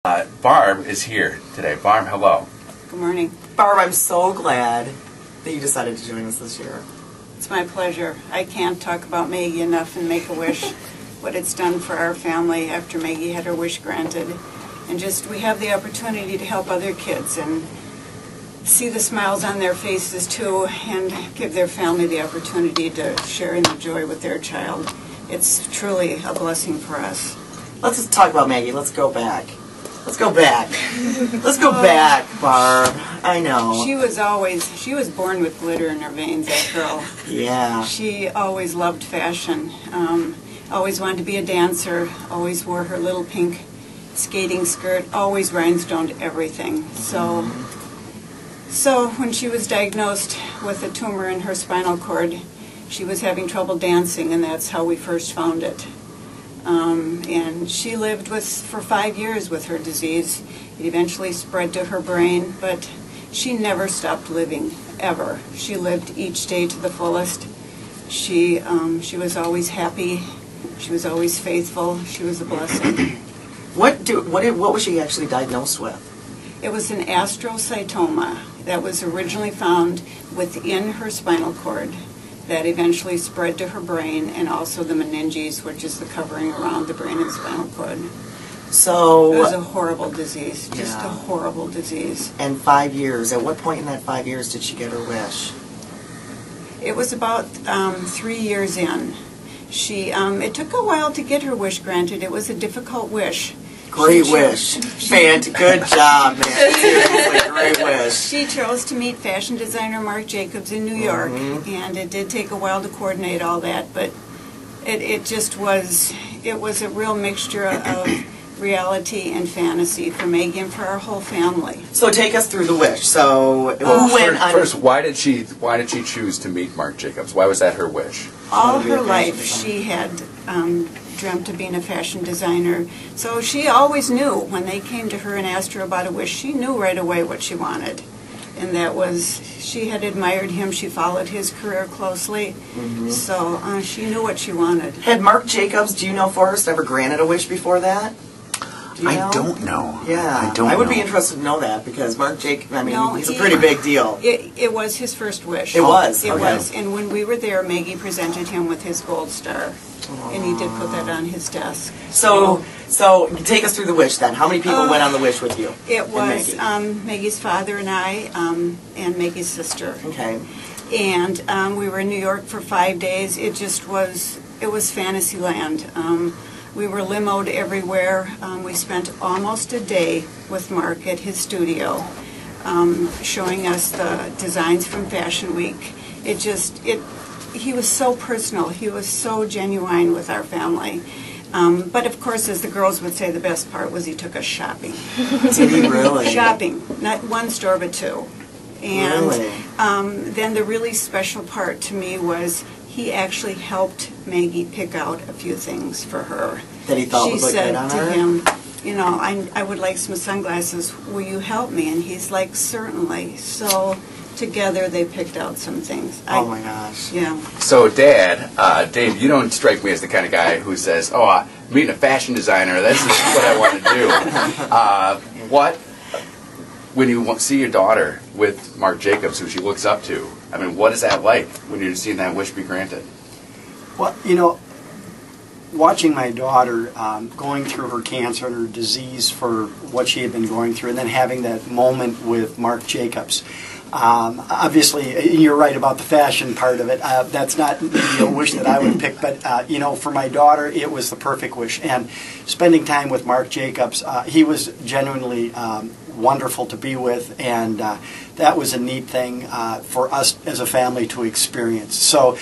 Barb is here today. Barb, hello. Good morning. Barb, I'm so glad that you decided to join us this year. It's my pleasure. I can't talk about Maggie enough and Make-A-Wish, what it's done for our family after Maggie had her wish granted. And just, we have the opportunity to help other kids and see the smiles on their faces too, and give their family the opportunity to share in the joy with their child. It's truly a blessing for us. Let's just talk about Maggie. Let's go back. Let's go back. Let's go back, Barb. I know. She was born with glitter in her veins, that girl. Yeah. She always loved fashion. Always wanted to be a dancer. Always wore her little pink skating skirt. Always rhinestoned everything. So when she was diagnosed with a tumor in her spinal cord, she was having trouble dancing, and that's how we first found it. And she lived for 5 years with her disease. It eventually spread to her brain, but she never stopped living, ever. She lived each day to the fullest. She was always happy. She was always faithful. She was a blessing. What was she actually diagnosed with? It was an astrocytoma that was originally found within her spinal cord, that eventually spread to her brain, and also the meninges, which is the covering around the brain and spinal cord. So it was a horrible disease, just a horrible disease. And 5 years. At what point in that 5 years did she get her wish? It was about 3 years in. It took a while to get her wish granted. It was a difficult wish. Great wish. Good job, man. Seriously, great wish. She chose to meet fashion designer Marc Jacobs in New York, and it did take a while to coordinate all that, but it was a real mixture of reality and fantasy for Maggie and for our whole family. So take us through the wish. So first, why did she choose to meet Marc Jacobs? Why was that her wish? All her life she had dreamt of being a fashion designer. So she always knew when they came to her and asked her about a wish, she knew right away what she wanted. And that was, she had admired him, she followed his career closely, so she knew what she wanted. Had Marc Jacobs, do you know, Forrest, ever granted a wish before that? I don't know. Yeah, I would be interested to know that, because Marc Jacobs, he's a pretty big deal. It was his first wish. It was? It was, and when we were there, Maggie presented him with his gold star, and he did put that on his desk. So take us through the wish then. How many people went on the wish with you? It was Maggie's father and I, and Maggie's sister. Okay. And we were in New York for 5 days. It was fantasy land. We were limoed everywhere. We spent almost a day with Marc at his studio, showing us the designs from Fashion Week. He was so personal. He was so genuine with our family. But of course, as the girls would say, the best part was he took us shopping. Did he really? Shopping, not one store but two. And really? Then the really special part to me was he actually helped Maggie pick out a few things for her. That he thought would look good on her? She said to him, you know, I would like some sunglasses. Will you help me? And he's like, certainly. So together they picked out some things. Oh my gosh. Yeah. So Dad, Dave, you don't strike me as the kind of guy who says, oh, meeting a fashion designer, this is what I want to do. When you see your daughter with Marc Jacobs, who she looks up to, what is that like when you're seeing that wish be granted? Well, you know, watching my daughter going through her cancer and her disease for what she had been going through, and then having that moment with Marc Jacobs. Obviously, you're right about the fashion part of it. That's not maybe a wish that I would pick, but you know, for my daughter, it was the perfect wish. And spending time with Marc Jacobs, he was genuinely wonderful to be with, and that was a neat thing for us as a family to experience. So,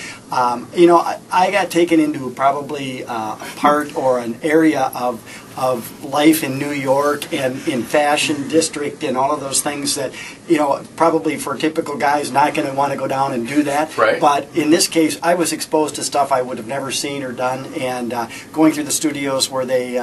you know, I got taken into probably a part or an area of life in New York and in fashion district and all of those things that, you know, probably for a typical guy is not going to want to go down and do that. Right. But in this case, I was exposed to stuff I would have never seen or done, and going through the studios where they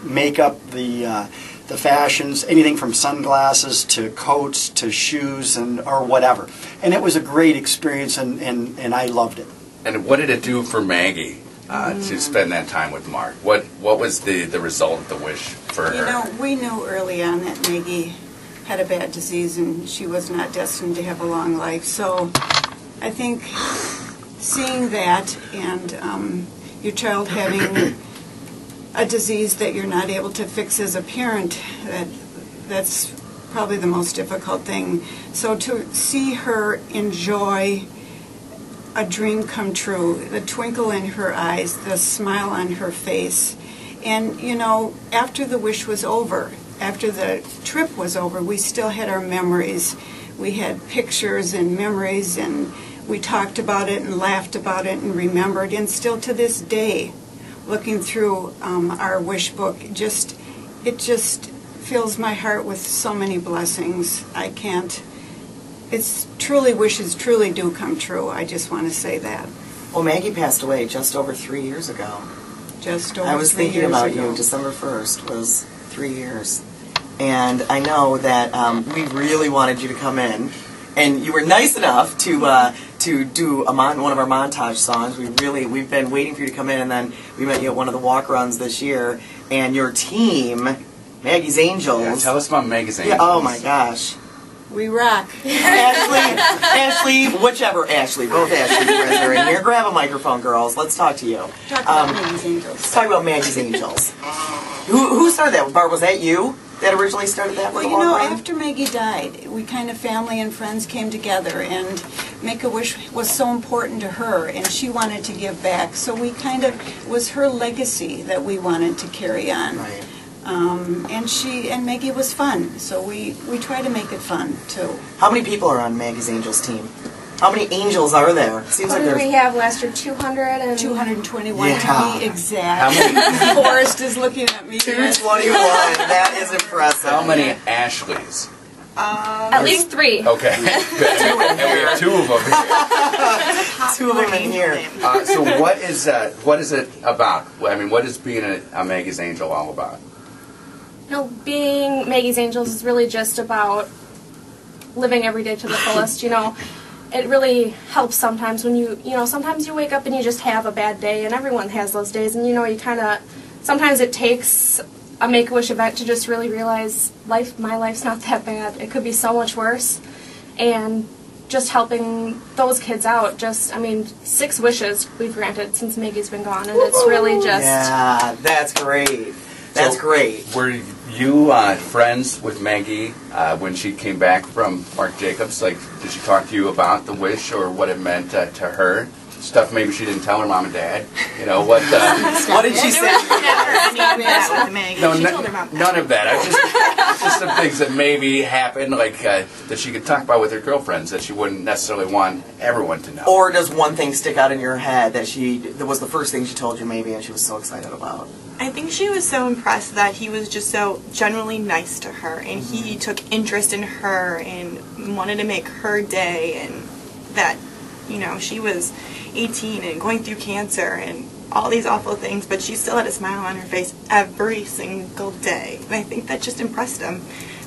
make up the fashions, anything from sunglasses to coats to shoes or whatever. And it was a great experience, and I loved it. And what did it do for Maggie to spend that time with Marc. What was the result of the wish for her? You know, we knew early on that Maggie had a bad disease and she was not destined to have a long life. So I think seeing that and your child having a disease that you're not able to fix as a parent, that's probably the most difficult thing. So to see her enjoy a dream come true, the twinkle in her eyes, the smile on her face, and you know, after the wish was over, after the trip was over, we still had our memories. We had pictures and memories, and we talked about it and laughed about it and remembered, and still to this day, looking through our wish book, it just fills my heart with so many blessings. I can't, it's truly, wishes truly do come true. I just want to say that. Well, Maggie passed away just over 3 years ago. Just over 3 years ago. I was thinking about you. December 1st was 3 years. And I know that we really wanted you to come in. And you were nice enough to do one of our montage songs. We've been waiting for you to come in, and then we met you at one of the walk runs this year. And your team, Maggie's Angels. Yeah, tell us about Maggie's Angels. Yeah, oh my gosh. We rock. Ashley, whichever Ashley, both Ashley friends are in here. Grab a microphone, girls. Let's talk to you. Talk about Maggie's Angels. Let's talk about Maggie's Angels. Who started that? Barb, was that you that originally started that? Well, you know, after Maggie died, we kind of, family and friends came together, and Make-A-Wish was so important to her, and she wanted to give back. So we kind of, it was her legacy that we wanted to carry on. Right. And Maggie was fun, so we try to make it fun too. How many people are on Maggie's Angels team? How many angels are there? Seems What like did there's we have last year? 221 Yeah. to be exact. How many? Forrest is looking at me. 221. That is impressive. How many Ashleys? At least 3. Okay, good. And we have 2 of them here. 2 of them in here. So what is it about? I mean, what is being a Maggie's Angel all about? You know, being Maggie's Angels is really just about living every day to the fullest. You know, it really helps sometimes when sometimes you wake up and you just have a bad day, and everyone has those days, and you know, you kind of, sometimes it takes a Make-A-Wish event to just really realize my life's not that bad. It could be so much worse, and just helping those kids out. 6 wishes we've granted since Maggie's been gone, and it's really just... Yeah, that's great. That's great. Were you friends with Maggie when she came back from Marc Jacobs? Like, did she talk to you about the wish or what it meant to her? Stuff maybe she didn't tell her mom and dad. You know what? What did she say? No, none of that. Just some things that maybe happened, like that she could talk about with her girlfriends that she wouldn't necessarily want everyone to know. Or does one thing stick out in your head that was the first thing she told you maybe and she was so excited about? I think she was so impressed that he was just so genuinely nice to her, and he took interest in her and wanted to make her day, and that, you know, she was 18 and going through cancer and all these awful things, but she still had a smile on her face every single day. And I think that just impressed him,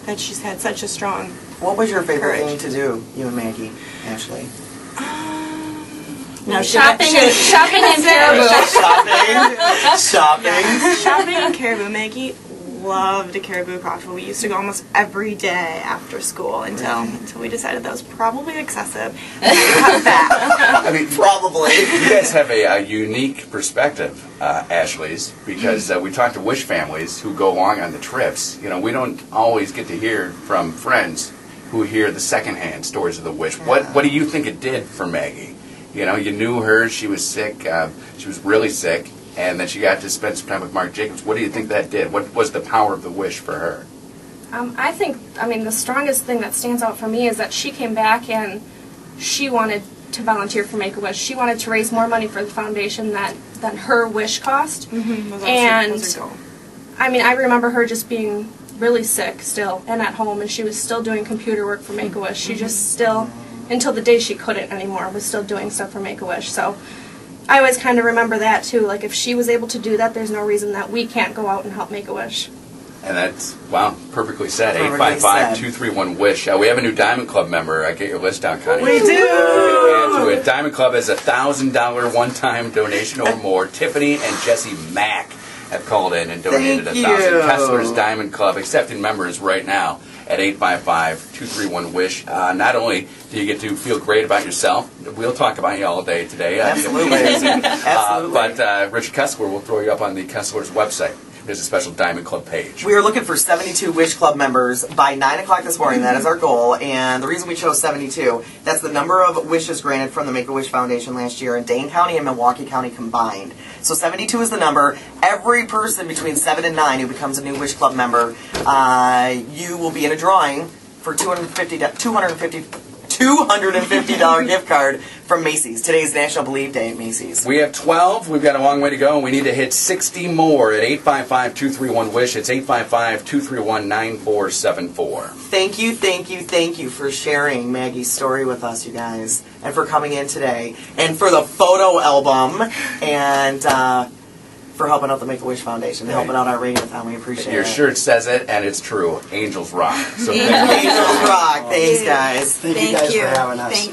that she's had such a strong What was your favorite courage. thing to do, you and Maggie, Ashley? No, shopping and Caribou. Shopping and Caribou. Maggie loved a Caribou cocktail. We used to go almost every day after school until we decided that was probably excessive. And we cut back. I mean, Probably. you guys have a unique perspective, Ashley's, because we talk to Wish families who go along on the trips. You know, we don't always get to hear from friends who hear the secondhand stories of the Wish. What do you think it did for Maggie? You know, you knew her, she was sick, she was really sick, and then she got to spend some time with Marc Jacobs. What do you think that did? What was the power of the wish for her? I think, the strongest thing that stands out for me is that she came back and she wanted to volunteer for Make-A-Wish. She wanted to raise more money for the foundation than her wish cost. I remember her just being really sick still and at home, and she was still doing computer work for Make-A-Wish. She just still, until the day she couldn't anymore, was still doing stuff for Make-A-Wish. So I always kind of remember that too. Like, if she was able to do that, there's no reason that we can't go out and help Make-A-Wish. And that's, wow, perfectly said. Perfectly 855-231-WISH. We have a new Diamond Club member. Get your list down, Connie. We do! And to it. Diamond Club has a $1,000 one-time donation or more. Tiffany and Jesse Mack have called in and donated Thank $1,000. you. Kessler's Diamond Club accepting members right now at 855-231-WISH. Not only do you get to feel great about yourself, we'll talk about you all day today. Absolutely. Absolutely. But Richard Kessler will throw you up on the Kessler's website. There's a special Diamond Club page. We are looking for 72 Wish Club members by 9 o'clock this morning. That is our goal. And the reason we chose 72, that's the number of wishes granted from the Make-A-Wish Foundation last year in Dane County and Milwaukee County combined. So 72 is the number. Every person between 7 and 9 who becomes a new Wish Club member, you will be in a drawing for $250 gift card from Macy's. Today's National Believe Day at Macy's. We have 12. We've got a long way to go, and we need to hit 60 more at 855-231-WISH. It's 855-231-9474. Thank you, thank you, thank you for sharing Maggie's story with us, you guys, and for coming in today, and for the photo album, and for helping out the Make-A-Wish Foundation, helping out our Radiothon. We appreciate Your it. shirt says it, and it's true. Angels rock. So Angels rock. Thanks, guys. Thank you guys for having us. Thank